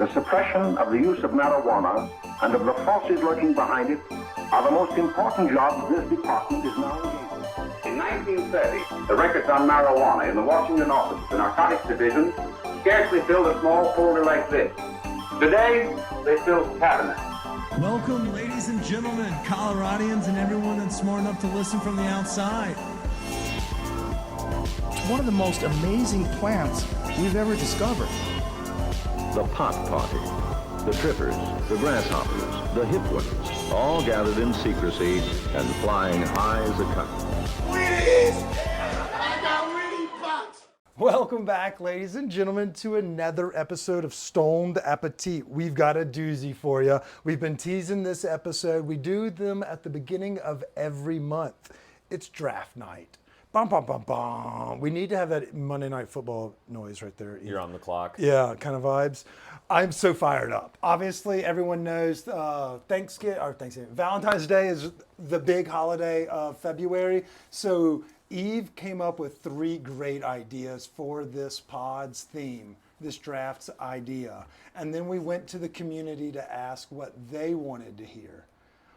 the suppression of the use of marijuana and of the forces lurking behind it are the most important jobs this department is now engaged in. In 1930, the records on marijuana in the Washington office of the Narcotics Division scarcely filled a small folder like this. Today, they fill cabinets. Welcome, ladies and gentlemen, Coloradians, and everyone that's smart enough to listen from the outside. It's one of the most amazing plants we've ever discovered. The pot party, the trippers, the grasshoppers, the hip ones, all gathered in secrecy and flying high as a kite. Welcome back, ladies and gentlemen, to another episode of Stoned Appetit. We've got a doozy for you. We've been teasing this episode. We do them at the beginning of every month. It's draft night. Bum, bum, bum, bum. We need to have that Monday Night Football noise right there. You're on the clock. Yeah, kind of vibes. I'm so fired up. Obviously, everyone knows Thanksgiving, Valentine's Day is the big holiday of February. So Eve came up with 3 great ideas for this pod's theme, this draft's idea. And then we went to the community to ask what they wanted to hear.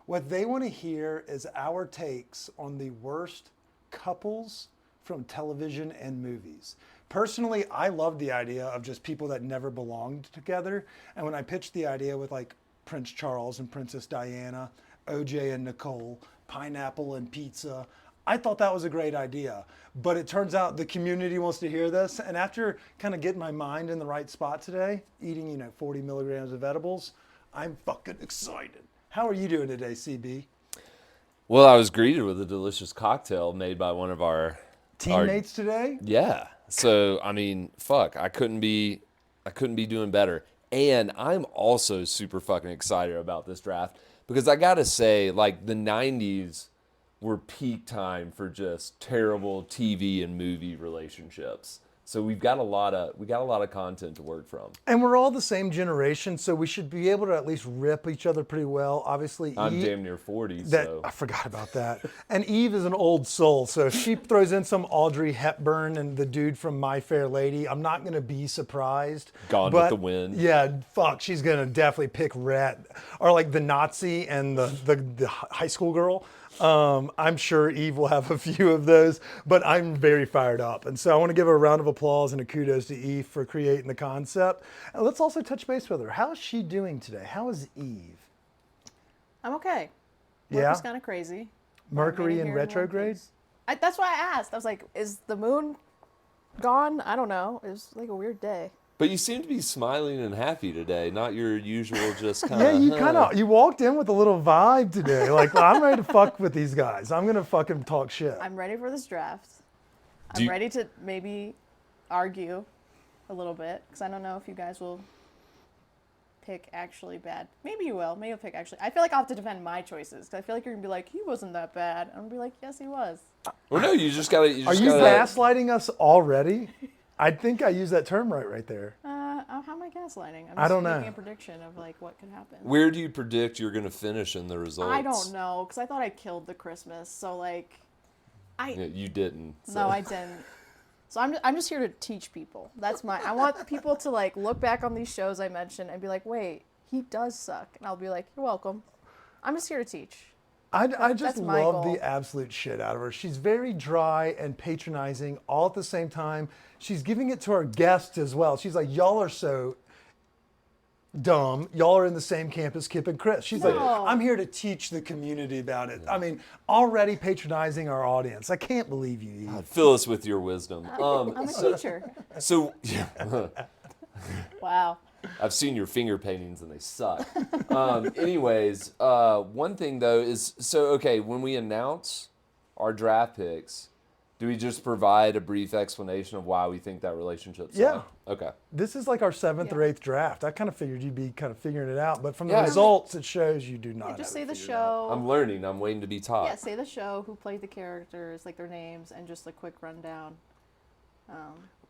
What they want to hear is our takes on the worst couples from television and movies. Personally, I love the idea of just people that never belonged together. And when I pitched the idea with like Prince Charles and Princess Diana, OJ and Nicole, pineapple and pizza, I thought that was a great idea. But it turns out the community wants to hear this. And after kind of getting my mind in the right spot today, eating, 40 milligrams of edibles, I'm fucking excited. How are you doing today, CB? Well, I was greeted with a delicious cocktail made by one of our teammates today? Yeah. So, I mean, fuck, I couldn't be doing better. And I'm also super fucking excited about this draft because I got to say, like, the 90s were peak time for just terrible TV and movie relationships. So we've got a lot of content to work from. And we're all the same generation, so we should be able to at least rip each other pretty well. Obviously, I'm damn near 40, so I forgot about that. And Eve is an old soul, so if she throws in some Audrey Hepburn and the dude from My Fair Lady, I'm not going to be surprised. Gone with the Wind. Yeah, fuck, she's going to definitely pick Rhett. Or like the Nazi and the high school girl. I'm sure Eve will have a few of those, but I'm very fired up. And so I want to give a round of applause and a kudos to Eve for creating the concept. And let's also touch base with her. How is she doing today? How is Eve? I'm okay. Work was kind of crazy. Mercury in retrograde? That's why I asked. I was like, is the moon gone? I don't know. It was like a weird day. But you seem to be smiling and happy today, not your usual just kind of... Yeah, you walked in with a little vibe today. Like, well, I'm ready to fuck with these guys. I'm going to fucking talk shit. I'm ready for this draft. I'm ready to maybe argue a little bit, because I don't know if you guys will pick actually bad. Maybe you will. Maybe you'll pick actually... I feel like I'll have to defend my choices, because I feel like you're going to be like, he wasn't that bad. I'm going to be like, yes, he was. Well, no, you just got to... Are you gaslighting us already? I think I used that term right there. How am I gaslighting? I don't know. Making a prediction of like what could happen. Where do you predict you're going to finish in the results? I don't know, because I thought I killed the Christmas. So like, you didn't. So. No, I didn't. So I'm just here to teach people. I want people to like look back on these shows I mentioned and be like, wait, he does suck, and I'll be like, you're welcome. I'm just here to teach. I just love the absolute shit out of her. She's very dry and patronizing all at the same time. She's giving it to our guests as well. She's like, y'all are so dumb. Y'all are in the same camp as Kip and Chris. She's like, I'm here to teach the community about it. I mean, already patronizing our audience. I can't believe you, Eve. Fill us with your wisdom. I'm a teacher. So, yeah. Wow. I've seen your finger paintings and they suck. Anyways, one thing though is, when we announce our draft picks, do we just provide a brief explanation of why we think that relationship's Yeah. Okay. This is like our 7th or 8th draft. I kind of figured you'd be kind of figuring it out, but from the results, it shows you do not. Just say the show. I'm learning. I'm waiting to be taught. Yeah, say the show, who played the characters, like their names, and just a quick rundown.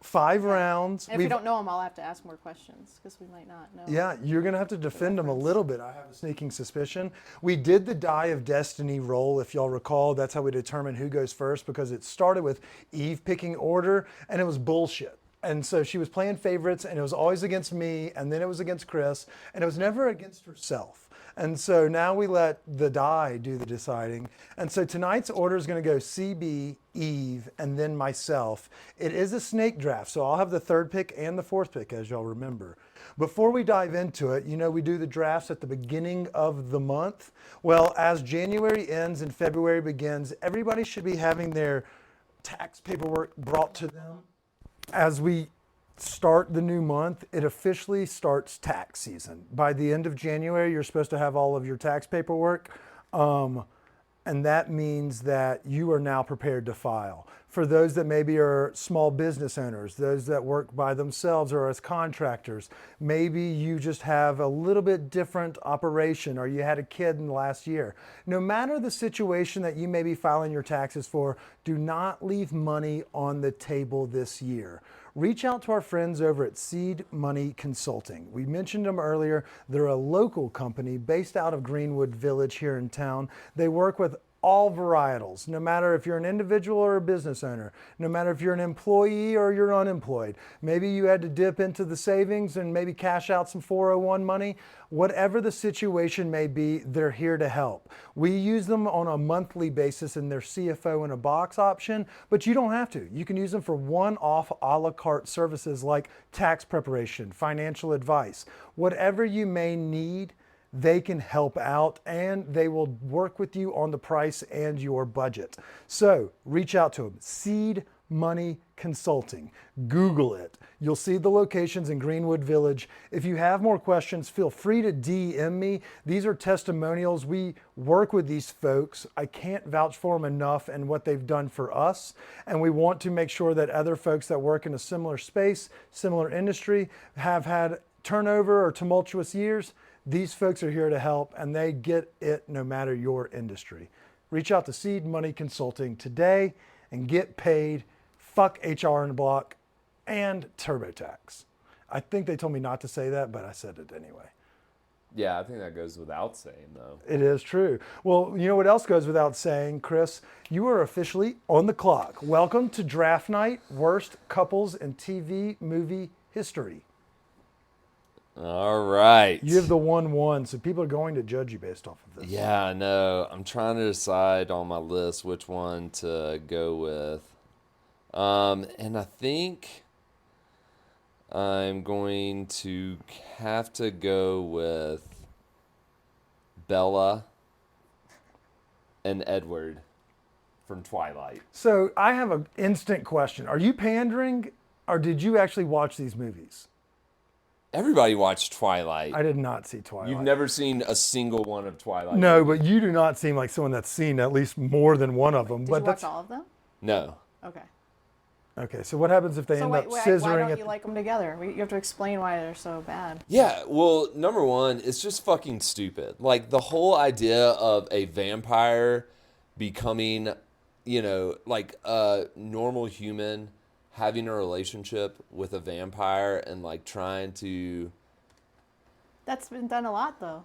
5 rounds. And if we don't know them, I'll have to ask more questions because we might not know. Yeah, you're going to have to defend them a little bit. I have a sneaking suspicion. We did the Die of Destiny roll, if y'all recall. That's how we determined who goes first because it started with Eve picking order, and it was bullshit. And so she was playing favorites, and it was always against me, and then it was against Chris, and it was never against herself. And so now we let the die do the deciding. And so tonight's order is going to go CB, Eve, and then myself. It is a snake draft, so I'll have the third pick and the fourth pick, as y'all remember. Before we dive into it, you know we do the drafts at the beginning of the month. Well, as January ends and February begins, everybody should be having their tax paperwork brought to them. As we start the new month, it officially starts tax season. By the end of January, you're supposed to have all of your tax paperwork. And that means that you are now prepared to file. For those that maybe are small business owners, those that work by themselves or as contractors, maybe you just have a little bit different operation or you had a kid in the last year. No matter the situation that you may be filing your taxes for, do not leave money on the table this year. Reach out to our friends over at Seed Money Consulting. We mentioned them earlier. They're a local company based out of Greenwood Village here in town. They work with all varietals, no matter if you're an individual or a business owner, no matter if you're an employee or you're unemployed. Maybe you had to dip into the savings and maybe cash out some 401 money. Whatever the situation may be, they're here to help. We use them on a monthly basis in their CFO in a box option, but you don't have to. You can use them for one-off a la carte services like tax preparation, financial advice. Whatever you may need, they can help out and they will work with you on the price and your budget. So reach out to them. Seed Money Consulting. Google it. You'll see the locations in Greenwood Village. If you have more questions, feel free to DM me. These are testimonials. We work with these folks. I can't vouch for them enough and what they've done for us. And we want to make sure that other folks that work in a similar space, similar industry, have had turnover or tumultuous years. These folks are here to help, and they get it no matter your industry. Reach out to Seed Money Consulting today and get paid. Fuck HR in the block and TurboTax. I think they told me not to say that, but I said it anyway. Yeah, I think that goes without saying, though. It is true. Well, you know what else goes without saying, Chris? You are officially on the clock. Welcome to Draft Night, Worst Couples in TV Movie History. All right. You have the 1-1, so people are going to judge you based off of this. Yeah, I know. I'm trying to decide on my list which one to go with. And I think I'm going to have to go with Bella and Edward from Twilight. So I have an instant question. Are you pandering, or did you actually watch these movies? Everybody watched Twilight. I did not see Twilight. You've never seen a single one of Twilight? No, but you do not seem like someone that's seen at least more than one of them. Did but you watch all of them? No. Okay. Okay, so what happens if they So end wait, up why scissoring don't it? you like them together? You have to explain why they're so bad. Yeah, well, number one, it's just fucking stupid. Like, the whole idea of a vampire becoming, like a normal human having a relationship with a vampire and, like, trying to... That's been done a lot, though.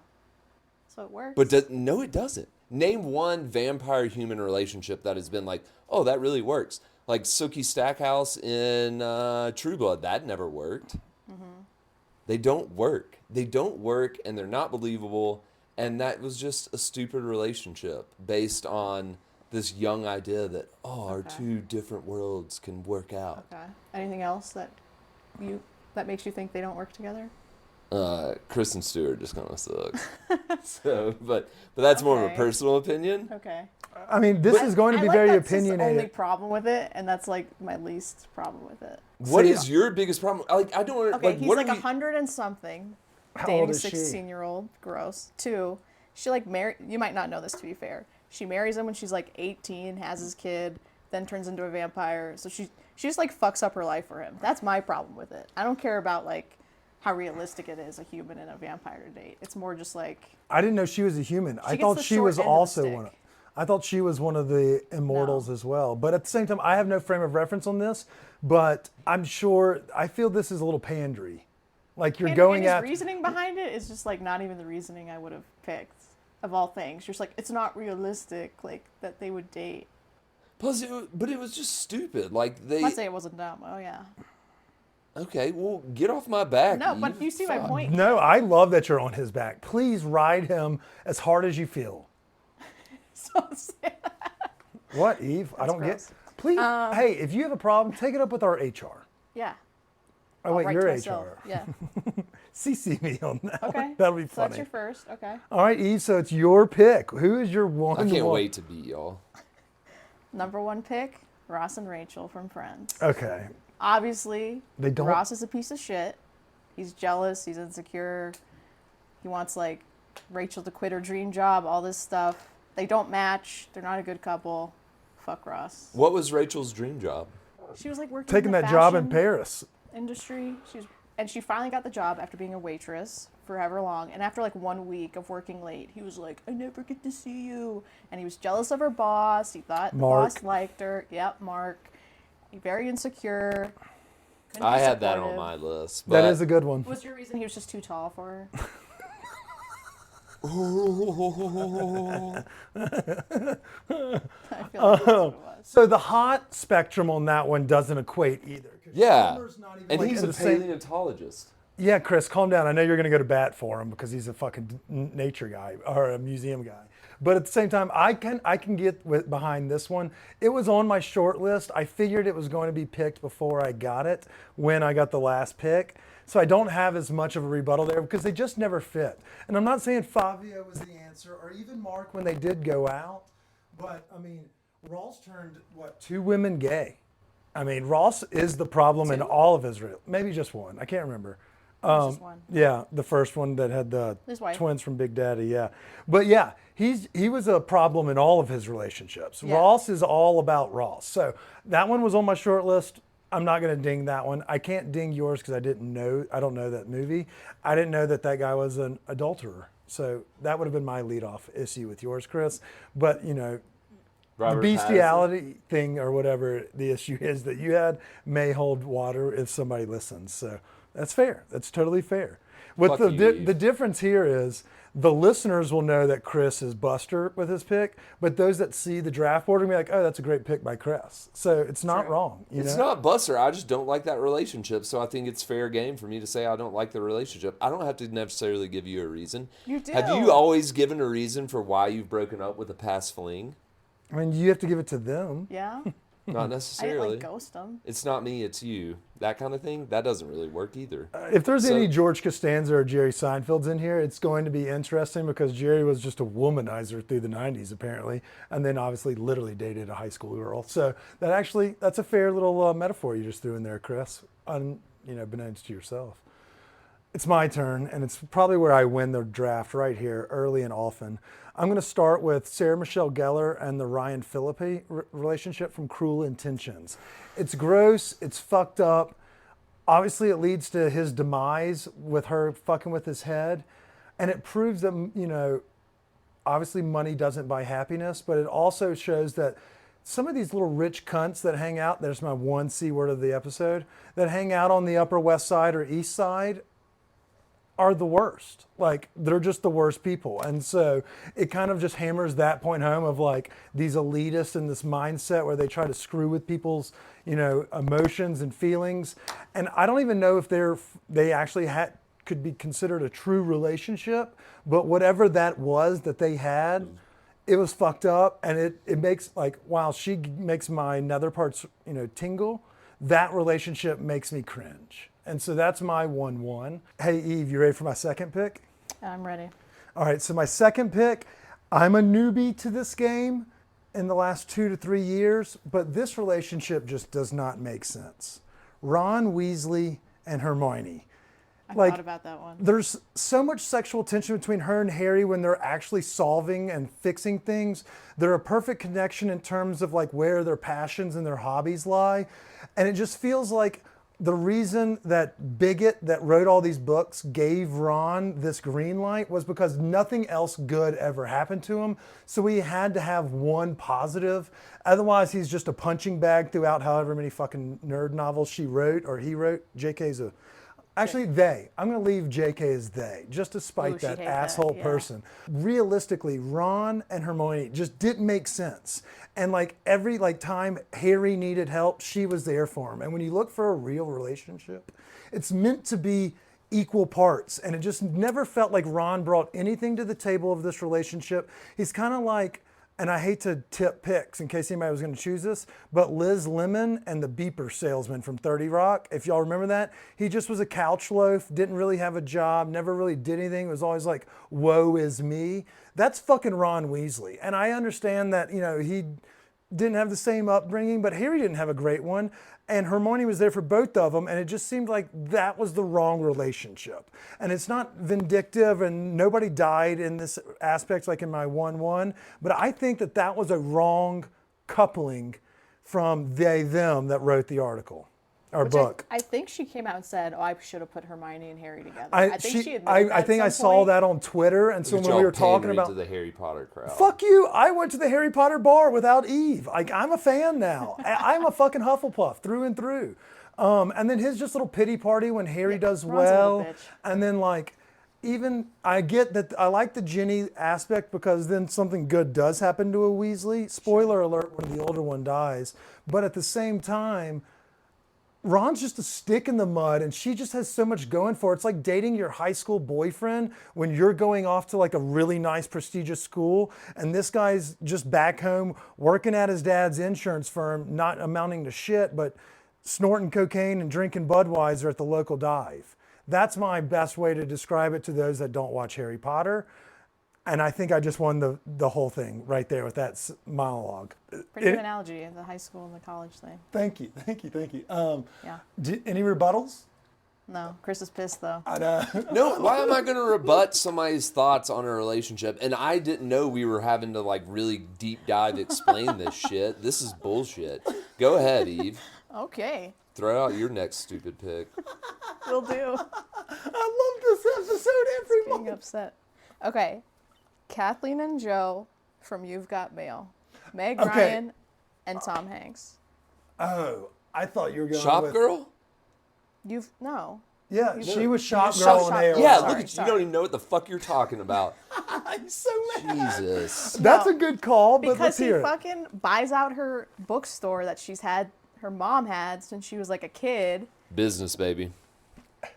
So it works. But no, it doesn't. Name one vampire-human relationship that has been like, oh, that really works. Like Sookie Stackhouse in True Blood, that never worked. Mm-hmm. They don't work. They don't work, and they're not believable. And that was just a stupid relationship based on this young idea that, our two different worlds can work out. Okay. Anything else that makes you think they don't work together? Kristen Stewart just kind of sucks. So, but that's more of a personal opinion. Okay. I mean, this is going to be very opinionated. That's the only problem with it, and that's like my least problem with it. What is your biggest problem? Like, I don't. Okay, like, he's what like are we... 100 and something, How dating old a is she? 16-year-old. Gross. 2, she like you might not know this, to be fair. She marries him when she's like 18, has his kid, then turns into a vampire. So she just like fucks up her life for him. That's my problem with it. I don't care about like how realistic it is a human and a vampire to date. It's more just like... I didn't know she was a human. I gets thought the she short was end of the also stick. one. I thought she was one of the immortals as well. But at the same time, I have no frame of reference on this. But I'm sure, I feel this is a little pandery. Like you're going and his at... reasoning behind it is just like not even the reasoning I would have picked of all things. You're just like, it's not realistic, like that they would date. Plus, but it was just stupid. Like they. Let's say it wasn't dumb. Oh yeah. Okay, well, get off my back. No, Eve. but you see my point. No, I love that you're on his back. Please ride him as hard as you feel. So sad. What, Eve? I don't gross. get. Please, hey, if you have a problem, take it up with our HR. Yeah. Oh wait, Right you're to HR. myself. Yeah. CC me on that. Okay. one. That'll be So funny. that's your first. Okay. All right, Eve. So it's your pick. Who is your one? I can't one? wait to beat y'all. Number 1 pick, Ross and Rachel from Friends. Okay. Obviously, They don't- Ross is a piece of shit. He's jealous. He's insecure. He wants like Rachel to quit her dream job. All this stuff. They don't match. They're not a good couple. Fuck Ross. What was Rachel's dream job? She was like working Taking in the that job in fashion Paris. industry. She finally got the job after being a waitress forever long. And after like 1 week of working late, he was like, "I never get to see you." And he was jealous of her boss. He thought the Mark. boss liked her. Yep, Mark. Very insecure. Couldn't I be had that on supportive. my list. That but- is a good one. Was your reason he was just too tall for her? I feel like that's what it was. So the hot spectrum on that one doesn't equate either. 'Cause Yeah, Chandler's not even, and like, he's in a the same- paleontologist. Yeah, Chris, calm down. I know you're going to go to bat for him because he's a fucking nature guy or a museum guy. But at the same time, I can get behind this one. It was on my short list. I figured it was going to be picked before I got it when I got the last pick. So I don't have as much of a rebuttal there because they just never fit. And I'm not saying Fabio was the answer or even Mark when they did go out. But, I mean, Ross turned, 2 women gay. I mean, Ross is the problem in all of Israel. Maybe just one. I can't remember. Just one. Yeah, the first one that had the His wife. twins from Big Daddy, yeah. But yeah, he was a problem in all of his relationships. Yeah. Ross is all about Ross. So that one was on my short list. I'm not going to ding that one. I can't ding yours because I don't know that movie. I didn't know that guy was an adulterer. So that would have been my leadoff issue with yours, Chris. But, Robert the Pattinson. bestiality thing or whatever the issue is that you had may hold water if somebody listens. So that's fair. That's totally fair. What Fuck you, Eve. the difference here is the listeners will know that Chris is Buster with his pick, but those that see the draft board will be like, "Oh, that's a great pick by Chris." So it's not wrong. It's not Buster. I just don't like that relationship. So I think it's fair game for me to say I don't like the relationship. I don't have to necessarily give you a reason. You do. Have you always given a reason for why you've broken up with a past fling? I mean, you have to give it to them. Yeah. Not I didn't necessarily. like ghost him. It's not me, it's you. That kind of thing, that doesn't really work either. If there's So- any George Costanza or Jerry Seinfelds in here, it's going to be interesting because Jerry was just a womanizer through the 90s, apparently, and then obviously literally dated a high school girl. So that's a fair little metaphor you just threw in there, Chris, unbeknownst to yourself. It's my turn, and it's probably where I win the draft right here, early and often. I'm going to start with Sarah Michelle Gellar and the Ryan Phillippe relationship from Cruel Intentions. It's gross. It's fucked up. Obviously, it leads to his demise with her fucking with his head. And it proves that, obviously money doesn't buy happiness, but it also shows that some of these little rich cunts that hang out, there's my one C word of the episode, that hang out on the Upper West Side or East Side are the worst. Like, they're just the worst people. And so it kind of just hammers that point home of like these elitists and this mindset where they try to screw with people's, emotions and feelings. And I don't even know if they actually could be considered a true relationship, but whatever that was that they had, it was fucked up. And it makes like, while she makes my nether parts, tingle, that relationship makes me cringe. And so that's my 1-1. Hey, Eve, you ready for my second pick? I'm ready. All right, so my second pick, I'm a newbie to this game in the last 2 to 3 years, but this relationship just does not make sense. Ron Weasley and Hermione. I Like, thought about that one. There's so much sexual tension between her and Harry when they're actually solving and fixing things. They're a perfect connection in terms of like where their passions and their hobbies lie. And it just feels like the reason that Bigot that wrote all these books gave Ron this green light was because nothing else good ever happened to him. So he had to have one positive. Otherwise, he's just a punching bag throughout however many fucking nerd novels she wrote or he wrote. JK's Actually, they. I'm going to leave JK as they, just to spite Ooh, she'd that hate asshole that, yeah. person. Realistically, Ron and Hermione just didn't make sense. And like every time Harry needed help, she was there for him. And when you look for a real relationship, it's meant to be equal parts. And it just never felt like Ron brought anything to the table of this relationship. He's kind of like, and I hate to tip picks in case anybody was going to choose this, but Liz Lemon and the beeper salesman from 30 Rock, if y'all remember that, he just was a couch loaf, didn't really have a job, never really did anything. It was always like, woe is me. That's fucking Ron Weasley. And I understand that, he didn't have the same upbringing, but Harry didn't have a great one. And Hermione was there for both of them, and it just seemed like that was the wrong relationship. And it's not vindictive, and nobody died in this aspect like in my 1-1, but I think that was a wrong coupling from they, them that wrote the article or book. I think she came out and said, "Oh, I should have put Hermione and Harry together." I think she admitted that I think at I some saw point. that on Twitter, and so Look at when we y'all were talking pandering about to the Harry Potter crowd. fuck you, I went to the Harry Potter bar without Eve. Like, I'm a fan now. I'm a fucking Hufflepuff through and through. And then his just little pity party when Harry does Ron's a little well, bitch. and then even I get that I like the Ginny aspect because then something good does happen to a Weasley. Spoiler alert: when the older one dies. But at the same time, Ron's just a stick in the mud, and she just has so much going for her. It's like dating your high school boyfriend when you're going off to like a really nice, prestigious school, and this guy's just back home working at his dad's insurance firm, not amounting to shit, but snorting cocaine and drinking Budweiser at the local dive. That's my best way to describe it to those that don't watch Harry Potter. And I think I just won the whole thing right there with that monologue. Pretty good analogy of the high school and the college thing. Thank you. Yeah. Any rebuttals? No, Chris is pissed though. No, why am I going to rebut somebody's thoughts on a relationship? And I didn't know we were having to really deep dive explain this shit. This is bullshit. Go ahead, Eve. Okay, Throw out your next stupid pick. will do. I love this episode every Being month. upset. Okay, Kathleen and Joe from You've Got Mail, Meg Okay. Ryan, and Tom Hanks. Oh, I thought you were going Shop with... girl? No. Yeah, she was Shop shop girl on Shop- AOL. Yeah, sorry, look at you. sorry. You don't even know what the fuck you're talking about. I'm so mad. Jesus. That's No. a good call, but Because let's he hear it. fucking buys out her bookstore that her mom had since she was like a kid. Business, baby.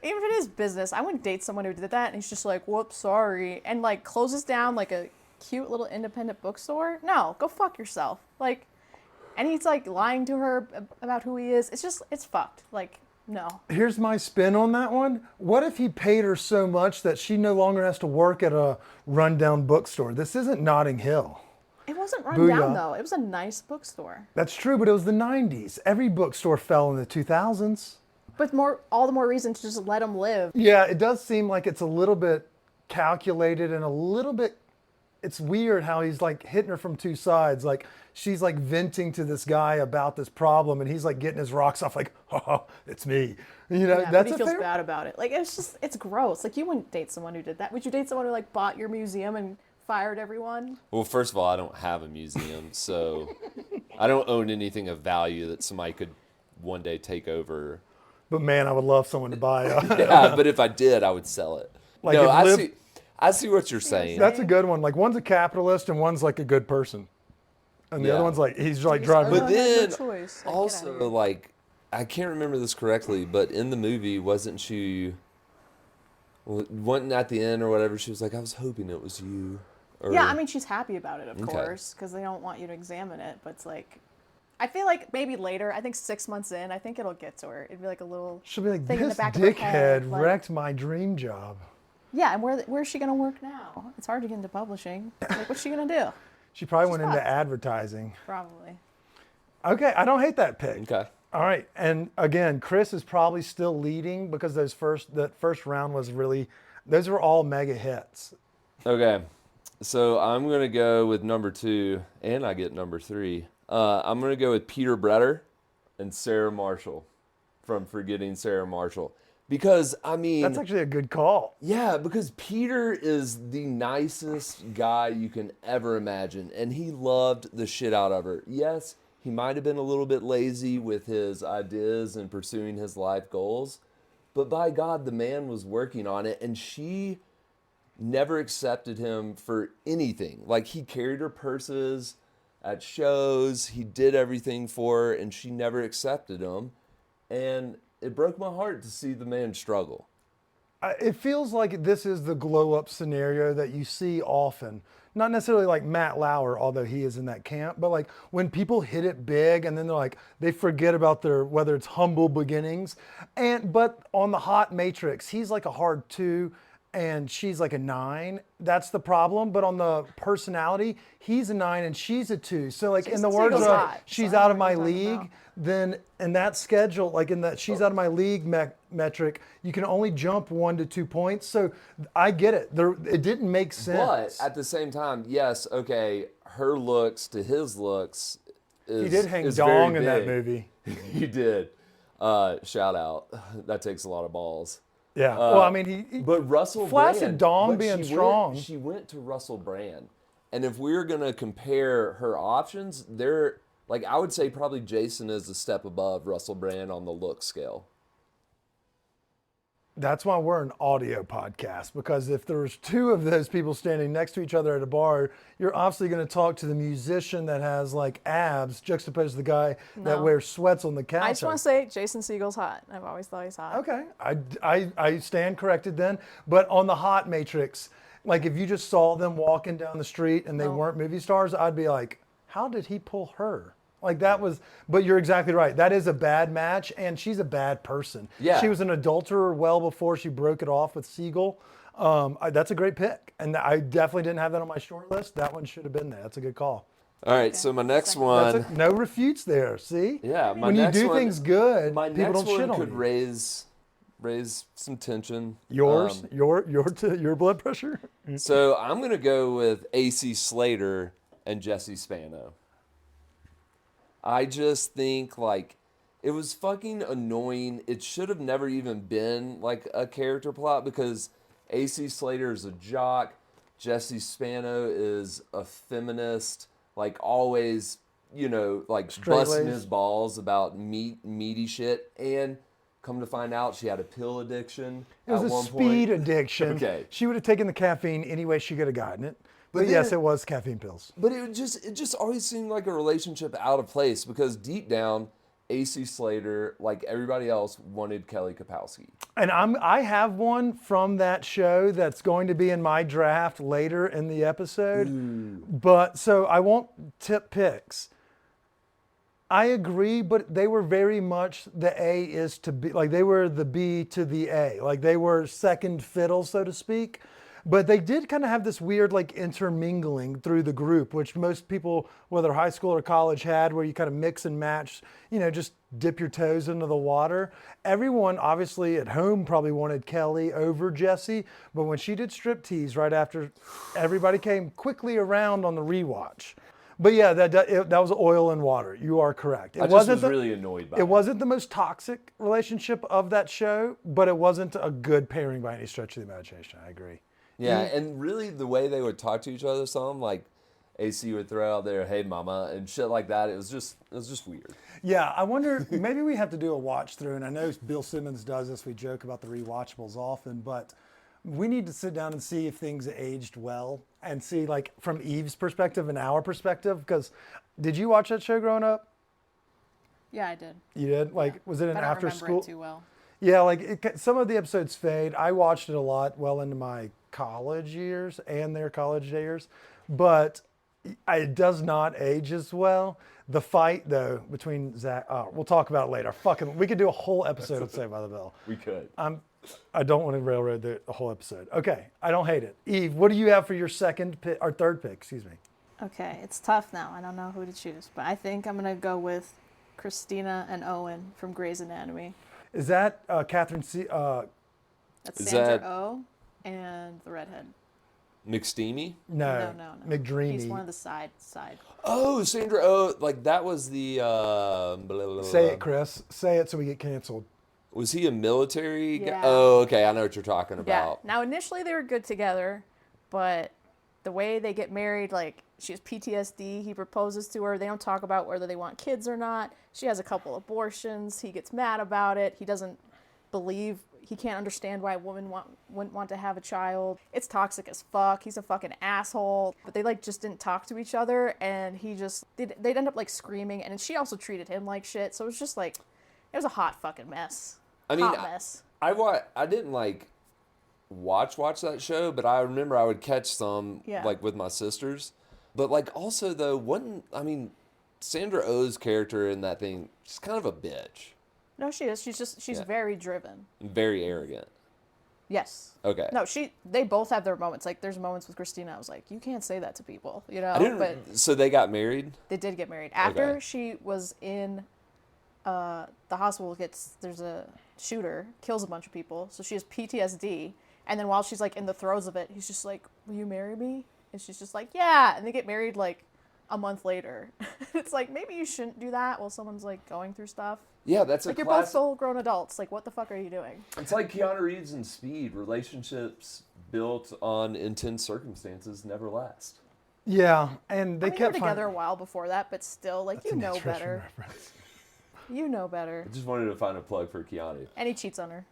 Even if it is business, I wouldn't date someone who did that and he's just like, whoops, sorry. And closes down a cute little independent bookstore. No, go fuck yourself. And he's lying to her about who he is. It's fucked. No. Here's my spin on that one. What if he paid her so much that she no longer has to work at a rundown bookstore? This isn't Notting Hill. It wasn't run Booyah. down though. It was a nice bookstore. That's true, but it was the 90s. Every bookstore fell in the 2000s. But all the more reason to just let him live. Yeah, it does seem like it's a little bit calculated and a little bit, it's weird how he's hitting her from two sides. She's venting to this guy about this problem and he's getting his rocks off oh, it's me. Yeah, that's but he a feels fair... bad about it. It's gross. You wouldn't date someone who did that. Would you date someone who bought your museum and fired everyone? Well, first of all, I don't have a museum, so I don't own anything of value that somebody could one day take over. But man, I would love someone to buy Yeah, but if I did, I would sell it. No, I see what you're saying. That's a good one. One's a capitalist and one's a good person. And the Yeah. other one's he's driving. But Oh, then no choice. Get outta also here. I can't remember this correctly, but in the movie, wasn't at the end or whatever? She was like, "I was hoping it was you." Or, Yeah, I mean, she's happy about it, of Okay. course, because they don't want you to examine it. But it's I feel maybe later. I think 6 months in, I think it'll get to her. It'd be a little. She'll be thing in the this back of her head, dickhead wrecked my dream job. Yeah, and where's she gonna work now? It's hard to get into publishing. What's she gonna do? She probably went fucked. into advertising. Probably. Okay, I don't hate that pick. Okay. All right, and again, Chris is probably still leading because that first round was really, those were all mega hits. Okay. So I'm gonna go with number 2, and I get number 3. I'm gonna go with Peter Bretter and Sarah Marshall from Forgetting Sarah Marshall. Because, I mean... That's actually a good call. Yeah, because Peter is the nicest guy you can ever imagine, and he loved the shit out of her. Yes, he might have been a little bit lazy with his ideas and pursuing his life goals, but by God, the man was working on it, and she never accepted him for anything. Like, he carried her purses at shows, he did everything for her, and she never accepted him. And it broke my heart to see the man struggle. It feels like this is the glow up scenario that you see often. Not necessarily like Matt Lauer, although he is in that camp, but like when people hit it big and then they're like, they forget about their, whether it's humble beginnings. But on the hot matrix, he's like a hard 2 and she's like a 9. That's the problem. But on the personality, he's a 9 and she's a 2. So like in the words of hot, she's so I out know of what my you're talking league, about. then in that schedule, like in that she's out of my league metric, you can only jump 1 to 2 points. So I get it. It didn't make sense. But at the same time, yes, okay, her looks to his looks is He did hang is dong very in that big. movie. He did. Shout out. That takes a lot of balls. Yeah. Well, I mean, he But Russell flaccid Brand, dong but being she strong. she went to Russell Brand, and if we're gonna compare her options, they're like, I would say probably Jason is a step above Russell Brand on the look scale. That's why we're an audio podcast, because if there's 2 of those people standing next to each other at a bar, you're obviously going to talk to the musician that has like abs juxtaposed to the guy that No. wears sweats on the couch. I just want to say Jason Segel's hot. I've always thought he's hot. Okay, I stand corrected then. But on the hot matrix, like if you just saw them walking down the street and they No. weren't movie stars, I'd be like, how did he pull her? Like that was, but you're exactly right. That is a bad match, and she's a bad person. Yeah. She was an adulterer well before she broke it off with Siegel. That's a great pick, and I definitely didn't have that on my short list. That one should have been there. That's a good call. All right, so my next one, No refutes there. See? yeah, my when you next do one, things good, my people next don't shit one on could you. raise some tension. Yours, your blood pressure. So I'm gonna go with AC Slater and Jesse Spano. I just think like it was fucking annoying. It should have never even been like a character plot, because AC Slater is a jock, Jesse Spano is a feminist, like always, like busting his balls about meaty shit, and come to find out she had a pill addiction. It was at a one speed point. addiction. Okay. She would have taken the caffeine any way she could have gotten it. But then- yes, it was caffeine pills. But it just always seemed like a relationship out of place, because deep down, AC Slater, like everybody else, wanted Kelly Kapowski. And I have one from that show that's going to be in my draft later in the episode. But so I won't tip picks. I agree, but they were very much the A is to B, like they were the B to the A, like they were second fiddle, so to speak. But they did kind of have this weird like intermingling through the group, which most people, whether high school or college, had, where you kind of mix and match, just dip your toes into the water. Everyone obviously at home probably wanted Kelly over Jesse, but when she did striptease right after, everybody came quickly around on the rewatch. But yeah, that was oil and water. You are correct. I just was really annoyed by it. It wasn't the most toxic relationship of that show, but it wasn't a good pairing by any stretch of the imagination. I agree. Yeah, and really the way they would talk to each other, like AC would throw out there, "Hey, mama," and shit like that. It was just weird. Yeah, I wonder, maybe we have to do a watch through, and I know Bill Simmons does this. We joke about the rewatchables often, but we need to sit down and see if things aged well, and see like from Eve's perspective and our perspective. Because did you watch that show growing up? Yeah, I did. You did? Like, was it an I don't after remember school? it too well. Yeah, like some of the episodes fade. I watched it a lot well into my college years and their college years, but it does not age as well. The fight though between Zach, we'll talk about it later. We could do a whole episode of Saved by the Bell. We could. I don't want to railroad the whole episode. Okay, I don't hate it. Eve, what do you have for your second pick or third pick? Excuse me. Okay, it's tough now. I don't know who to choose, but I think I'm gonna go with Christina and Owen from Grey's Anatomy. Is that Catherine C? That's Is Sandra that- Oh and the redhead. McSteamy? No, No. McDreamy. He's one of the side. Oh, Sandra Oh, like that was the. Blah, blah, blah, Say blah. it, Chris. Say it so we get canceled. Was he a military guy? Yeah. Oh, okay. I know what you're talking Yeah. about. Now initially they were good together, but the way they get married, like she has PTSD. He proposes to her. They don't talk about whether they want kids or not. She has a couple abortions. He gets mad about it. He doesn't believe he can't understand why a woman wouldn't want to have a child. It's toxic as fuck. He's a fucking asshole. But they like just didn't talk to each other, and they'd end up like screaming, and she also treated him like shit. So it was just like, it was a hot fucking mess. I mean, hot mess. I didn't like watch that show, but I remember I would catch some like with my sisters. But like also though, Sandra Oh's character in that thing, she's kind of a bitch. No, she is. She's very driven. Very arrogant. Yes. Okay. No, they both have their moments. Like there's moments with Christina I was like, you can't say that to people, you know? So they got married? They did get married. After she was in the hospital, there's a shooter, kills a bunch of people, so she has PTSD, and then while she's like in the throes of it, he's just like, will you marry me? And she's just like, yeah, and they get married like a month later. It's like, maybe you shouldn't do that while someone's like going through stuff. Yeah, that's like, you're both full-grown adults. Like, what the fuck are you doing? It's like Keanu Reeves in Speed. Relationships built on intense circumstances never last. Yeah, and they kept together a while before that, but still, like, you know better. You know better. I just wanted to find a plug for Keanu. And he cheats on her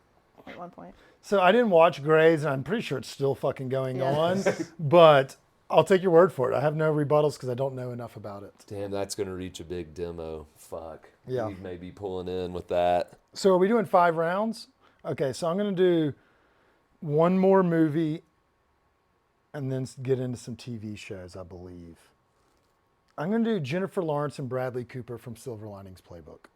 at one point. So I didn't watch Grey's, and I'm pretty sure it's still fucking going on. But I'll take your word for it. I have no rebuttals because I don't know enough about it. Damn, that's going to reach a big demo. Fuck. Yeah. We may be pulling in with that. So are we doing 5 rounds? Okay, so I'm going to do one more movie and then get into some TV shows, I believe. I'm going to do Jennifer Lawrence and Bradley Cooper from Silver Linings Playbook.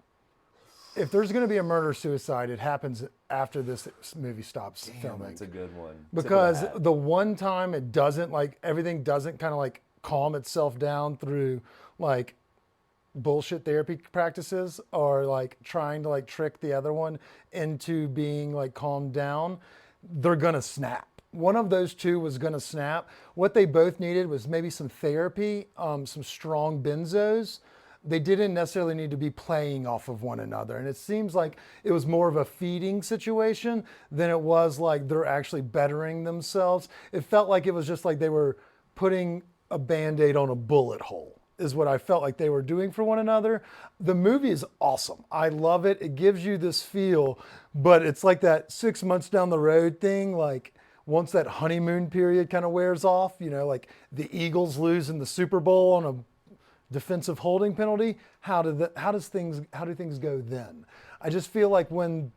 If there's going to be a murder-suicide, it happens after this movie stops filming. That's a good one. Because the one time it doesn't, like, everything doesn't kind of, like, calm itself down through, like, bullshit therapy practices or, like, trying to, like, trick the other one into being, like, calmed down, they're going to snap. One of those two was going to snap. What they both needed was maybe some therapy, some strong benzos. They didn't necessarily need to be playing off of one another. And it seems like it was more of a feeding situation than it was like they're actually bettering themselves. It felt like it was just like they were putting a Band-Aid on a bullet hole, is what I felt like they were doing for one another. The movie is awesome. I love it. It gives you this feel, but it's like that 6 months down the road thing, like once that honeymoon period kind of wears off, you know, like the Eagles lose in the Super Bowl on a defensive holding penalty, how do things go then? I just feel like when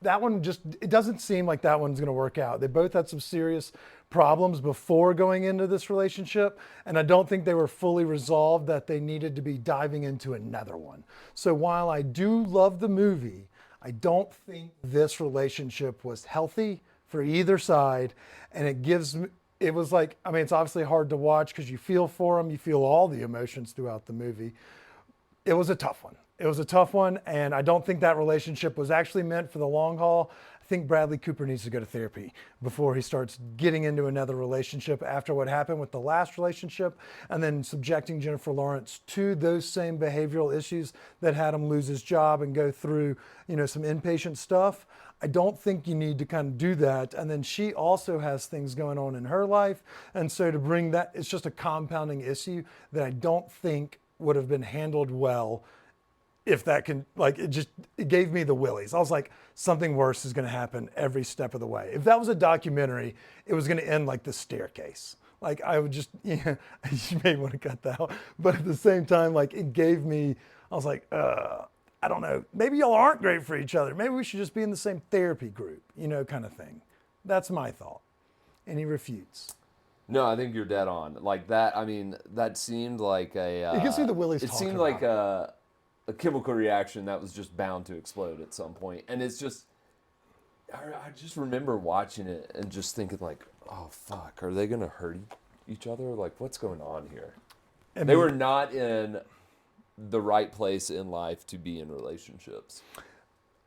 that one it doesn't seem like that one's going to work out. They both had some serious problems before going into this relationship, and I don't think they were fully resolved that they needed to be diving into another one. So while I do love the movie, I don't think this relationship was healthy for either side, and it was like, I mean, it's obviously hard to watch because you feel for them, you feel all the emotions throughout the movie. It was a tough one. It was a tough one, and I don't think that relationship was actually meant for the long haul. I think Bradley Cooper needs to go to therapy before he starts getting into another relationship after what happened with the last relationship, and then subjecting Jennifer Lawrence to those same behavioral issues that had him lose his job and go through, you know, some inpatient stuff. I don't think you need to kind of do that. And then she also has things going on in her life. And so to bring that, it's just a compounding issue that I don't think would have been handled well if that can, like, it gave me the willies. I was like, something worse is going to happen every step of the way. If that was a documentary, it was going to end like The Staircase. Like, I would just, you may want to cut that out. But at the same time, like, it gave me, I was like, I don't know, maybe y'all aren't great for each other. Maybe we should just be in the same therapy group, you know, kind of thing. That's my thought. And he refutes. No, I think you're dead on. Like that, I mean, that seemed like a... it gives me the willies. It seemed like a chemical reaction that was just bound to explode at some point. And it's just... I just remember watching it and just thinking like, oh, fuck, are they going to hurt each other? Like, what's going on here? They were not in the right place in life to be in relationships.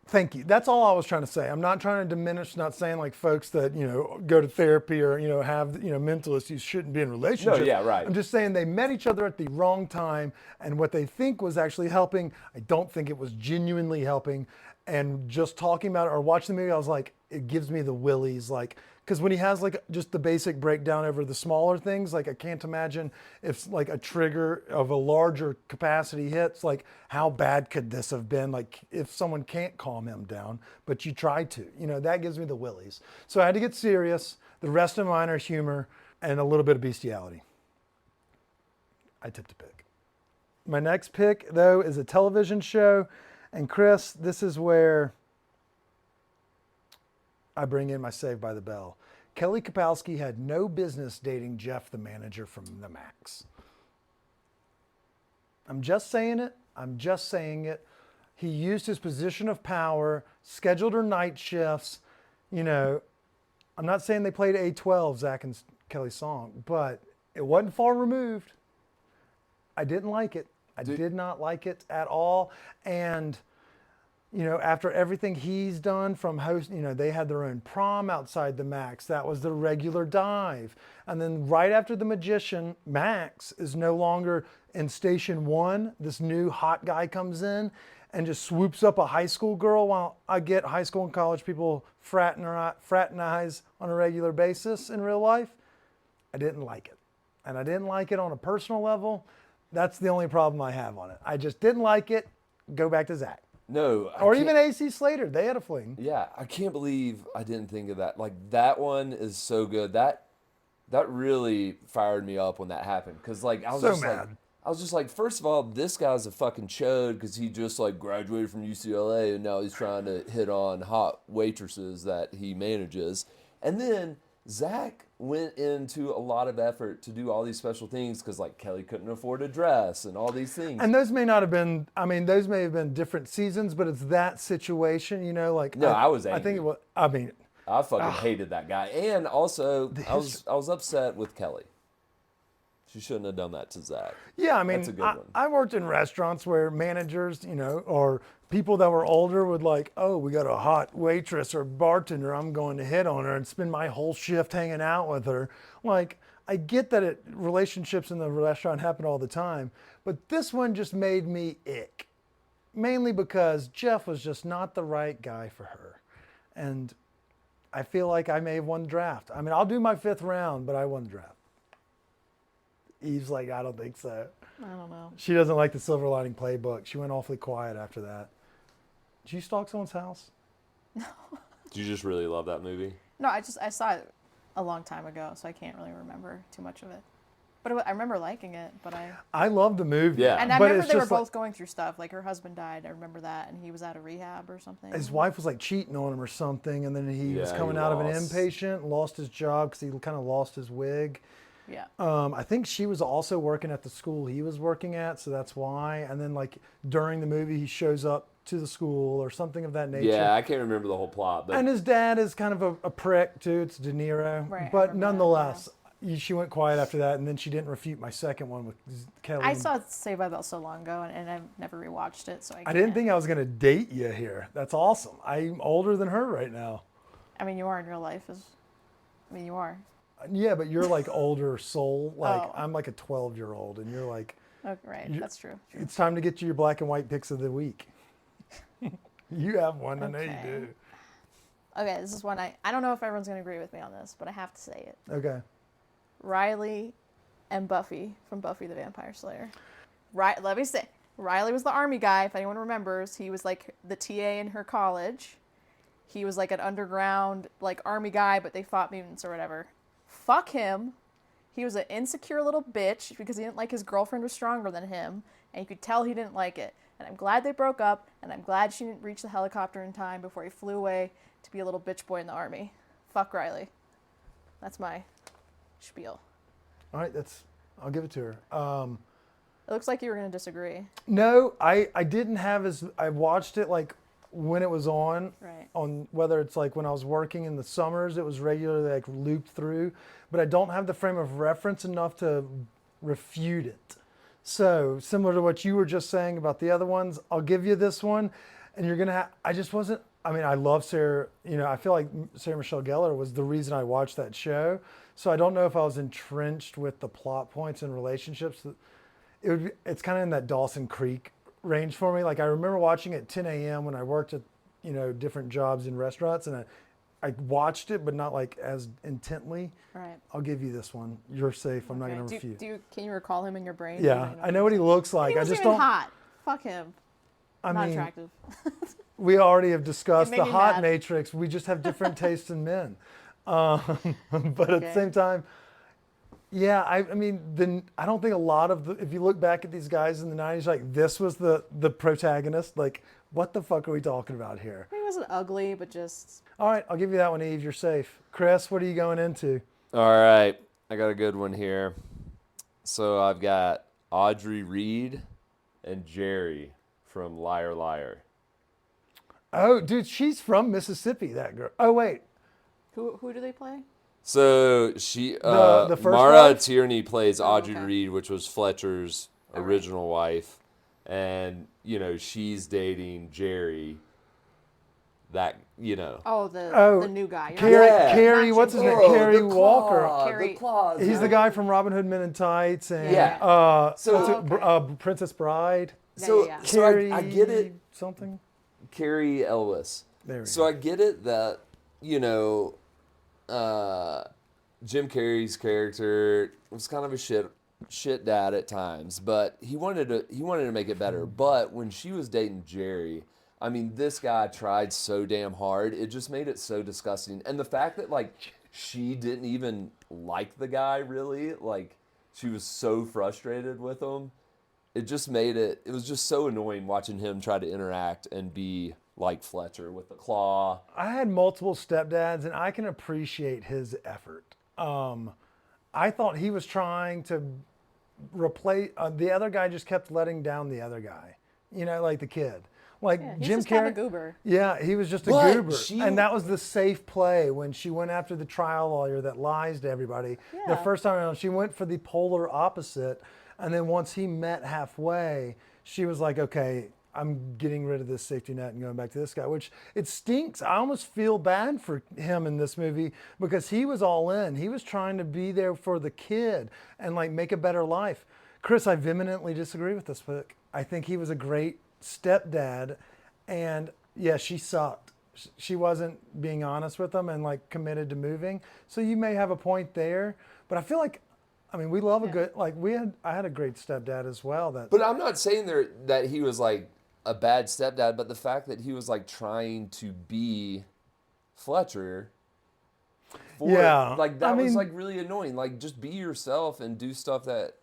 Thank you. That's all I was trying to say. I'm not trying to diminish, not saying like folks that, you know, go to therapy or, you know, have, you know, mental issues shouldn't be in relationships. No, yeah, right. I'm just saying they met each other at the wrong time, and what they think was actually helping, I don't think it was genuinely helping. And just talking about it or watching the movie, I was like, it gives me the willies. Like, because when he has like just the basic breakdown over the smaller things, like I can't imagine if like a trigger of a larger capacity hits, like how bad could this have been? Like if someone can't calm him down, but you try to, that gives me the willies. So I had to get serious. The rest of mine are humor and a little bit of bestiality. I tipped a pick. My next pick, though, is a television show. And Chris, this is where I bring in my Saved by the Bell. Kelly Kapowski had no business dating Jeff, the manager from the Max. I'm just saying it. I'm just saying it. He used his position of power, scheduled her night shifts. I'm not saying they played A12, Zach and Kelly's song, but it wasn't far removed. I didn't like it. I did not like it at all. And, after everything he's done from host, they had their own prom outside the Max. That was the regular dive. And then right after the Magician, Max is no longer in Station 1. This new hot guy comes in and just swoops up a high school girl while I get high school and college people fraternize on a regular basis in real life. I didn't like it. And I didn't like it on a personal level. That's the only problem I have on it. I just didn't like it. Go back to Zach. No. Or even AC Slater. They had a fling. Yeah, I can't believe I didn't think of that. Like, that one is so good. That really fired me up when that happened. Because, like, I was so just mad. like, I was just like, first of all, this guy's a fucking chode because he just, like, graduated from UCLA and now he's trying to hit on hot waitresses that he manages. And then Zach went into a lot of effort to do all these special things because, like, Kelly couldn't afford a dress and all these things. And those may not have been, those may have been different seasons, but it's that situation, like. No, I was angry. I think it was, I fucking hated that guy. And also, I was upset with Kelly. She shouldn't have done that to Zach. Yeah, That's a good one. I worked in restaurants where managers, or people that were older would like, oh, we got a hot waitress or bartender, I'm going to hit on her and spend my whole shift hanging out with her. Like, I get that relationships in the restaurant happen all the time, but this one just made me ick. Mainly because Jeff was just not the right guy for her. And I feel like I may have won the draft. I'll do my 5th round, but I won the draft. Eve's like, I don't think so. I don't know. She doesn't like the Silver Lining Playbook. She went awfully quiet after that. Did you stalk someone's house? Do you just really love that movie? No, I saw it a long time ago, so I can't really remember too much of it. But I remember liking it, but I love the movie. Yeah. And I but remember it's they were just both going through stuff. Like, her husband died, I remember that, and he was out of rehab or something. His wife was like cheating on him or something, and then he was Yeah, coming he out of an lost. inpatient, lost his job because he kind of lost his wig. Yeah. I think she was also working at the school he was working at, so that's why. And then, like, during the movie, he shows up to the school or something of that nature. Yeah, I can't remember the whole plot. But And his dad is kind of a prick, too. It's De Niro. Right, I But remember that, nonetheless, she went quiet after that, and then she didn't refute my second one with Kelly. I saw Saved by the Bell so long ago, and I've never rewatched it, so I can't. I didn't think I was going to date you here. That's awesome. I'm older than her right now. You are in real life. You are. Yeah, but you're like older soul. Like, Oh. I'm like a 12-year-old, and you're like, Okay, right. That's true. it's time to get you your black and white picks of the week. You have one. I know you Okay. do. Okay, this is one I don't know if everyone's going to agree with me on this, but I have to say it. Okay. Riley and Buffy from Buffy the Vampire Slayer. Right, let me say, Riley was the army guy, if anyone remembers. He was like the TA in her college. He was like an underground, like, army guy, but they fought mutants or whatever. Fuck him. He was an insecure little bitch because he didn't like his girlfriend was stronger than him, and you could tell he didn't like it. And I'm glad they broke up, and I'm glad she didn't reach the helicopter in time before he flew away to be a little bitch boy in the army. Fuck Riley. That's my spiel. All right, I'll give it to her. It looks like you were going to disagree. No, I didn't have I watched it like when it was on, Right. on whether it's like when I was working in the summers, it was regularly like looped through, but I don't have the frame of reference enough to refute it. So similar to what you were just saying about the other ones, I'll give you this one, and you're going to I just wasn't, I love Sarah, I feel like Sarah Michelle Gellar was the reason I watched that show. So I don't know if I was entrenched with the plot points and relationships. It's kind of in that Dawson Creek range for me. Like, I remember watching it at 10 a.m. when I worked at, different jobs in restaurants, and I watched it, but not like as intently. Right. I'll give you this one. You're safe. I'm not going to refuse. Can you recall him in your brain? Yeah, I know what he looks like. He I wasn't just even don't. hot. Fuck him. I Not mean, attractive. we already have discussed It made the me hot mad. matrix. We just have different tastes in men. But at the Okay. same time, yeah, I mean, I don't think a lot of if you look back at these guys in the 90s, like this was the protagonist. Like, what the fuck are we talking about here? He wasn't ugly, but just All right, I'll give you that one, Eve. You're safe. Chris, what are you going into? All right, I got a good one here. So I've got Audrey Reed and Jerry from Liar Liar. Oh, dude, she's from Mississippi, that girl. Oh, wait. who do they play? So she, The first Mara wife? Tierney plays Audrey okay. Reed, which was Fletcher's original wife, and she's dating Jerry. That Oh, the new guy. You're Carrie, Yeah. Carrie, Not what's his Jim name? Carrey. Carrie Walker. Carrie- The claws. He's the guy from Robin Hood Men in Tights and Yeah. So- what's it, Princess Bride. Yeah. So Carrie I get it. something. Carrie Elwes. There we So go. I get it that Jim Carrey's character was kind of a shit dad at times, but he wanted to make it better. But when she was dating Jerry, I mean, this guy tried so damn hard. It just made it so disgusting. And the fact that she didn't even like the guy really, she was so frustrated with him. It just made it was just so annoying watching him try to interact and be like Fletcher with the claw. I had multiple stepdads, and I can appreciate his effort. I thought he was trying to replace the other guy. Just kept letting down the other guy. Like the kid. Like He's Jim just kind Carrey. of a goober. Yeah, he was just a But goober. she- And that was the safe play when she went after the trial lawyer that lies to everybody. The Yeah. first time around, she went for the polar opposite. And then once he met halfway, she was like, okay, I'm getting rid of this safety net and going back to this guy, which it stinks. I almost feel bad for him in this movie because he was all in. He was trying to be there for the kid and make a better life. Chris, I vehemently disagree with this pick. I think he was a great stepdad, and yeah, she sucked. She wasn't being honest with him and committed to moving. So you may have a point there, but I feel we love a good I had a great stepdad as well. But I'm not saying that he was a bad stepdad, but the fact that he was trying to be Fletcher. Yeah. That was really annoying. Just be yourself and do stuff that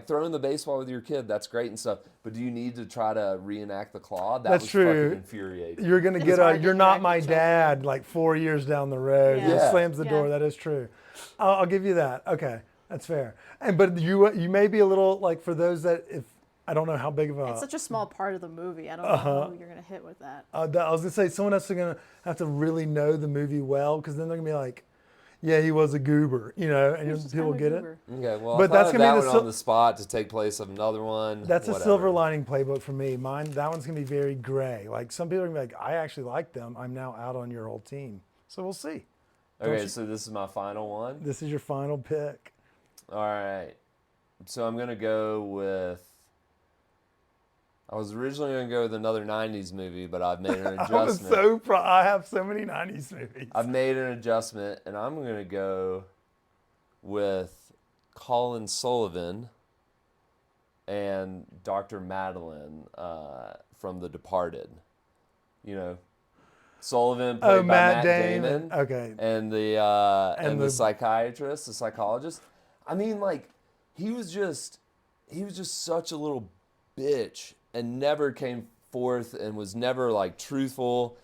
throwing the baseball with your kid. That's great and stuff. But do you need to try to reenact the claw? That's was true. Fucking infuriating. You're gonna get hard to "You're not interact my with each other. dad" 4 years down the road. Yeah. Just Yeah. slams the door. Yeah. That is true. I'll give you that. Okay, that's fair. But you may be a little for those that if I don't know how big of a It's such a small part of the movie. I don't know who you're gonna hit with that. I was gonna say someone else is gonna have to really know the movie well because then they're gonna be like, yeah, he was a goober, and He's just people kind of a get it. goober. Okay, well, But I that's thought of gonna be that the one on the spot to take place of another one. That's a whatever. silver lining playbook for me. That one's gonna be very gray. Some people are gonna be like, I actually like them. I'm now out on your whole team. So we'll see. Okay, so this is my final one. This is your final pick. All right. So I'm going to go with... I was originally going to go with another 90s movie, but I've made an adjustment. I have so many 90s movies. I've made an adjustment, and I'm going to go with Colin Sullivan and Dr. Madeline from The Departed. Sullivan played by Matt Damon. Okay. And the the- psychiatrist, the psychologist. I mean, he was just such a little bitch and never came forth and was never truthful.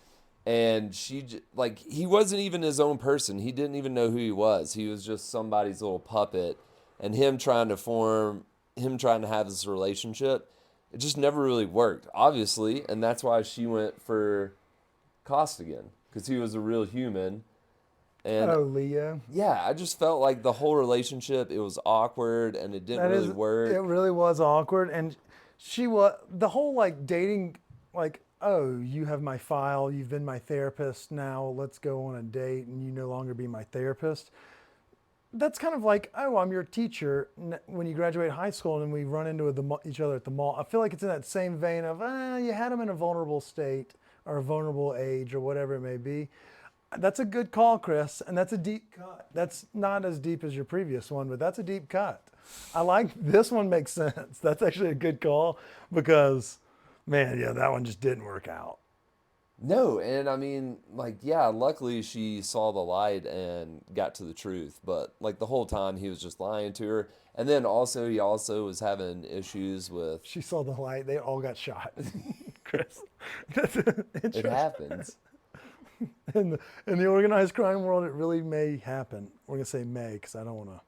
And he wasn't even his own person. He didn't even know who he was. He was just somebody's little puppet. And him trying to have this relationship, it just never really worked, obviously. And that's why she went for Costigan, because he was a real human. And Leo. yeah, I just felt like the whole relationship, it was awkward and it didn't really work. It really was awkward. And she was, the whole dating, oh, you have my file, you've been my therapist, now let's go on a date and you no longer be my therapist. That's kind of oh, I'm your teacher when you graduate high school and we run into each other at the mall. I feel like it's in that same vein of, you had him in a vulnerable state or a vulnerable age or whatever it may be. That's a good call, Chris, and that's a deep cut. That's not as deep as your previous one, but that's a deep cut. I like this one. Makes sense. That's actually a good call because, man, yeah, that one just didn't work out. No, and I mean, like, yeah, luckily she saw the light and got to the truth, but like the whole time he was just lying to her. And then also he also was having issues with She saw the light. They all got shot. Chris, that's interesting. it happens. In the organized crime world, it really may happen. We're gonna say may because I don't want to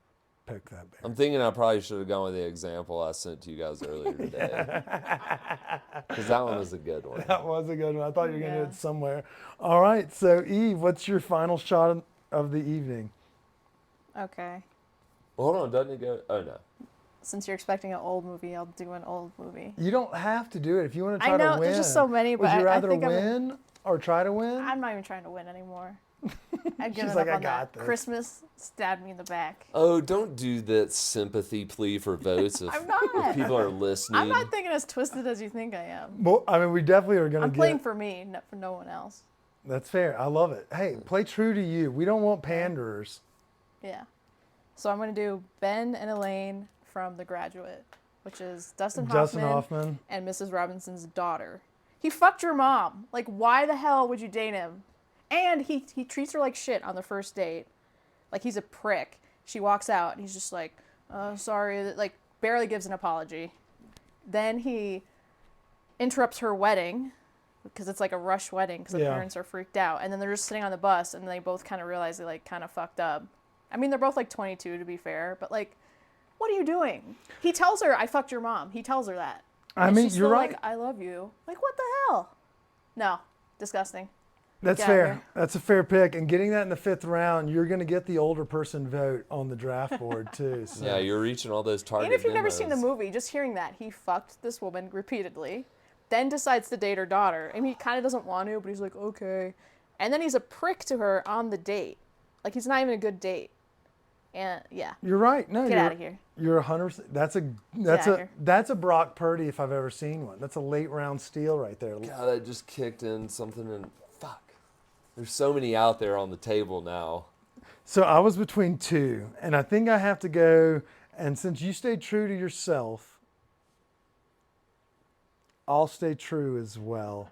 pick that bear. I'm thinking I probably should have gone with the example I sent to you guys earlier today. Because that one was a good one. That was a good one. I thought you were gonna do Yeah. it somewhere. All right, so Eve, what's your final shot of the evening? Okay. Well, hold on, doesn't it go? Oh, no. Since you're expecting an old movie, I'll do an old movie. You don't have to do it if you want to try I know, to win. there's just so many, Would but you I rather think win or try to win? I'm not even trying to win anymore. I've given She's up like, "I on got that. this." Christmas stabbed me in the back. Oh, don't do that sympathy plea for votes if, I'm not. if people are listening. I'm not thinking as twisted as you think I am. Well, I mean, we definitely are gonna I'm get. playing for me, not for no one else. That's fair. I love it. Hey, play true to you. We don't want panderers. Yeah. So I'm going to do Ben and Elaine from The Graduate, which is Dustin Hoffman and Mrs. Robinson's daughter. He fucked your mom. Like, why the hell would you date him? And he treats her like shit on the first date. Like, he's a prick. She walks out, and he's just like, sorry. Like, barely gives an apology. Then he interrupts her wedding, because it's like a rush wedding, because the Yeah. parents are freaked out. And then they're just sitting on the bus, and they both kind of realize they, like, kind of fucked up. I mean, they're both, like, 22, to be fair. But, like, what are you doing? He tells her, I fucked your mom. He tells her that. I And mean, she's you're still right. like, I love you. Like, what the hell? No. Disgusting. That's Get out of fair. here. That's a fair pick. And getting that in the 5th round, you're going to get the older person vote on the draft board too. So. Yeah, you're reaching all those target Even if you've never seen the demos. movie, just hearing that he fucked this woman repeatedly, then decides to date her daughter. I mean, he kind of doesn't want to, but he's like, okay. And then he's a prick to her on the date. Like, he's not even a good date. And yeah, You're right. No, get you're, out of here. You're 100%. That's a Brock Purdy if I've ever seen one. That's a late round steal right there. God, I just kicked in something and fuck. There's so many out there on the table now. So I was between two, and I think I have to go. And since you stayed true to yourself, I'll stay true as well.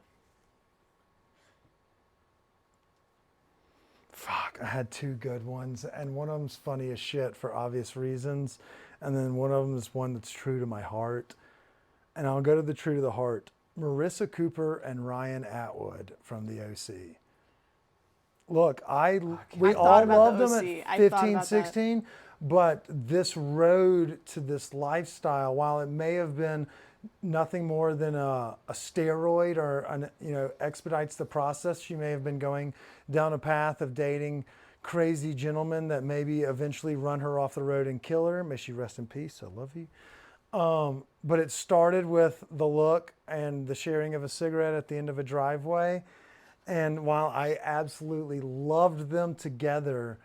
Fuck, I had two good ones, and one of them's funny as shit for obvious reasons, and then one of them is one that's true to my heart. And I'll go to the true to the heart. Marissa Cooper and Ryan Atwood from the OC. Look, we all thought about loved the them OC. at I thought 15, about that. 16, but this road to this lifestyle, while it may have been nothing more than a steroid or expedites the process, she may have been going down a path of dating crazy gentlemen that maybe eventually run her off the road and kill her. May she rest in peace. I love you. But it started with the look and the sharing of a cigarette at the end of a driveway. And while I absolutely loved them together,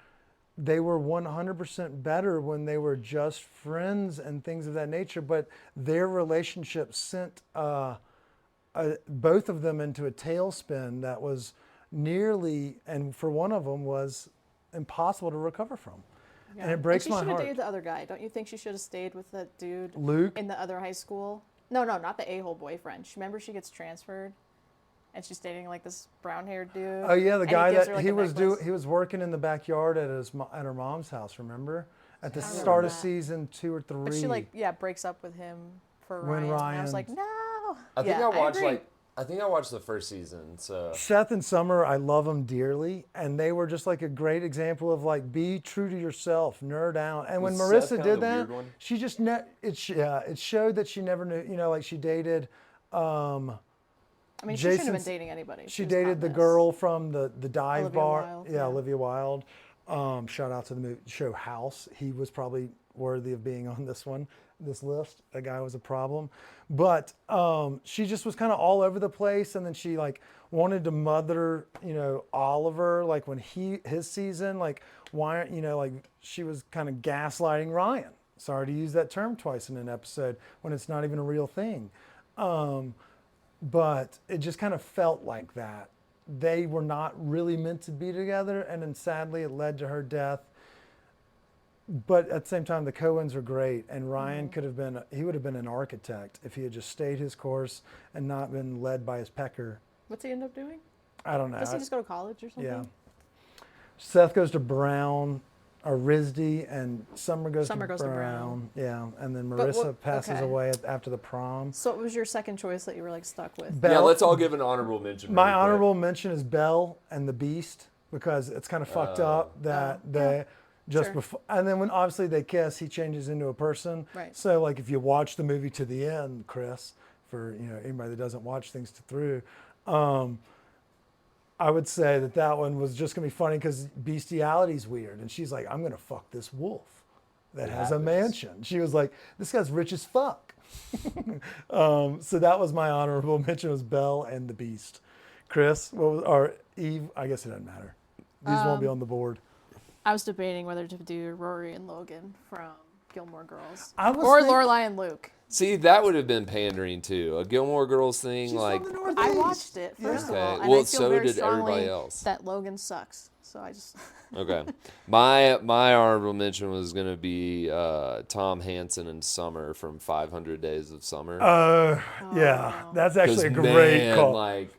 they were 100% better when they were just friends and things of that nature. But their relationship sent both of them into a tailspin that was nearly, and for one of them was impossible to recover from. And it breaks my She should have heart. dated the other guy. Don't you think she should have stayed with that dude Luke? in the other high school? No, not the a-hole boyfriend. Remember she gets transferred, and she's dating like this brown-haired dude. Oh yeah, the and guy gives that her, like, he a was necklace. he was working in the backyard at her mom's house. Remember, at the I remember start of that. season 2 or 3. But she breaks up with him for When Ryan. And I was Ryan- like, no. I think agree. I think I watched the first season, so Seth and Summer, I love them dearly, and they were just like a great example of like be true to yourself, nerd out. And when Was Marissa Seth kinda did the that, weird one? she just it showed that she never knew. Like she dated. I mean, she shouldn't have been Jason's- dating anybody. She was dated the hot mess. girl from the dive Olivia bar. Wilde, Yeah, yeah. Olivia Wilde. Shout out to the show House. He was probably worthy of being on this list. That guy was a problem. But she just was kind of all over the place, and then she like wanted to mother, Oliver, like when his season, like why aren't like she was kind of gaslighting Ryan. Sorry to use that term twice in an episode when it's not even a real thing. but it just kind of felt like that. They were not really meant to be together, and then sadly it led to her death. But at the same time, the Coens are great, and Ryan would have been an architect if he had just stayed his course and not been led by his pecker. What's he end up doing? I don't know. Does he just go to college or something? Yeah. Seth goes to Brown, or RISD, and Summer goes to Brown. Yeah, and then Marissa passes away after the prom. So what was your second choice that you were like stuck with? Yeah, let's all give an honorable mention. My really quick. honorable mention is Belle and the Beast, because it's kind of fucked up that they just before, and then when obviously they kiss, he changes into a person. Right. So like if you watch the movie to the end, Chris, for anybody that doesn't watch things through, I would say that one was just gonna be funny because bestiality's weird, and she's like, I'm gonna fuck this wolf that has a mansion. She was like, this guy's rich as fuck. So that was my honorable mention, was Belle and the Beast. Chris, or Eve? I guess it doesn't matter. These won't be on the board. I was debating whether to do Rory and Logan from Gilmore Girls, or Lorelai and Luke. See, that would have been pandering too. A Gilmore Girls thing, like. I watched it first of all, and Well, I feel so very did everybody strongly else. that Logan sucks. So I just. Okay, my honorable mention was gonna be Tom Hansen and Summer from 500 Days of Summer. Yeah, that's 'Cause, actually a great man, call. Like,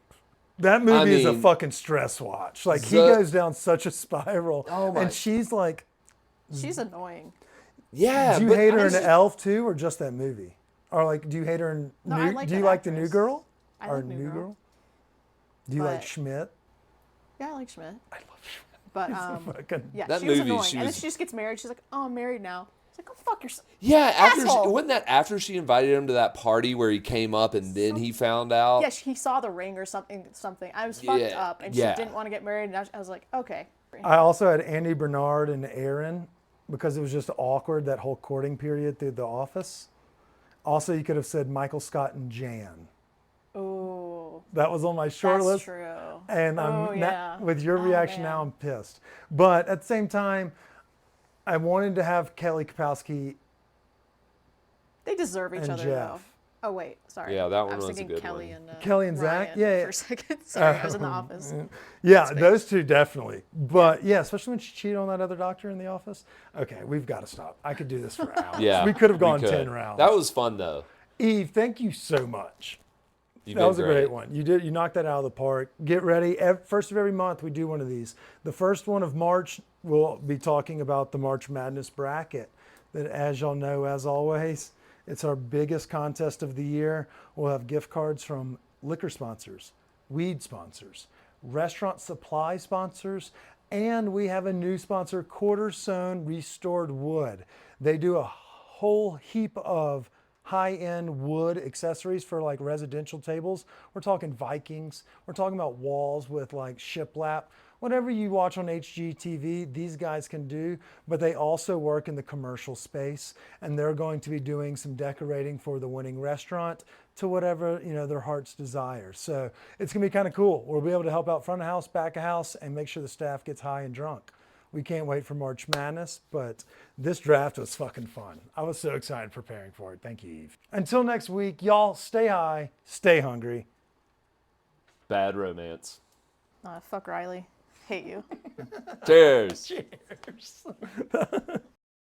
That movie is a mean, fucking stress watch. Like he the- goes down such a spiral, and she's like, She's annoying. yeah. do you but hate her I in just- Elf too, or just that movie? Or like, do you hate her in? No, I like do you that like the New actress. Girl? I or like New Girl. Do you like But- Schmidt? Yeah, I like Schmidt. I love Schmidt. But Fucking, yeah, That she was movie, annoying. she And then was- she just gets married. She's like, "Oh, I'm married now." It's like, "Go fuck yourself." Yeah, Asshole. wasn't that after she invited him to that party where he came up and then he found out? Yeah, he saw the ring or something. I was fucked Yeah, up, and yeah. she didn't want to get married. And I was like, okay. I also had Andy Bernard and Aaron because it was just awkward that whole courting period through The Office. Also, you could have said Michael Scott and Jan. Ooh, That was on my short that's list. true. And yeah. with your reaction man. now, I'm pissed. But at the same time, I wanted to have Kelly Kapowski They deserve each and other, Jeff. though. Oh wait, sorry. Yeah, that one I was was a thinking good Kelly one. and Kelly and Zach? Ryan Yeah. For a second, sorry, I was in the office. Yeah, those two definitely. But yeah, especially when she cheated on that other doctor in The Office. Okay, we've got to stop. I could do this for hours. Yeah, we could have gone could. 10 rounds. That was fun though. Eve, thank you so much. You've That been was a great one. You knocked that out of the park. Get ready. First of every month, we do one of these. The first one of March, we'll be talking about the March Madness bracket. That, as y'all know, as always, it's our biggest contest of the year. We'll have gift cards from liquor sponsors, weed sponsors, restaurant supply sponsors, and we have a new sponsor, Quarter Sewn Restored Wood. They do a whole heap of high-end wood accessories for like residential tables. We're talking Vikings. We're talking about walls with like shiplap. Whatever you watch on HGTV, these guys can do, but they also work in the commercial space, and they're going to be doing some decorating for the winning restaurant to whatever their heart's desire. So it's gonna be kind of cool. We'll be able to help out front of house, back of house, and make sure the staff gets high and drunk. We can't wait for March Madness, but this draft was fucking fun. I was so excited preparing for it. Thank you, Eve. Until next week, y'all stay high, stay hungry. Bad romance. Fuck Riley. Hate you. Cheers. Cheers.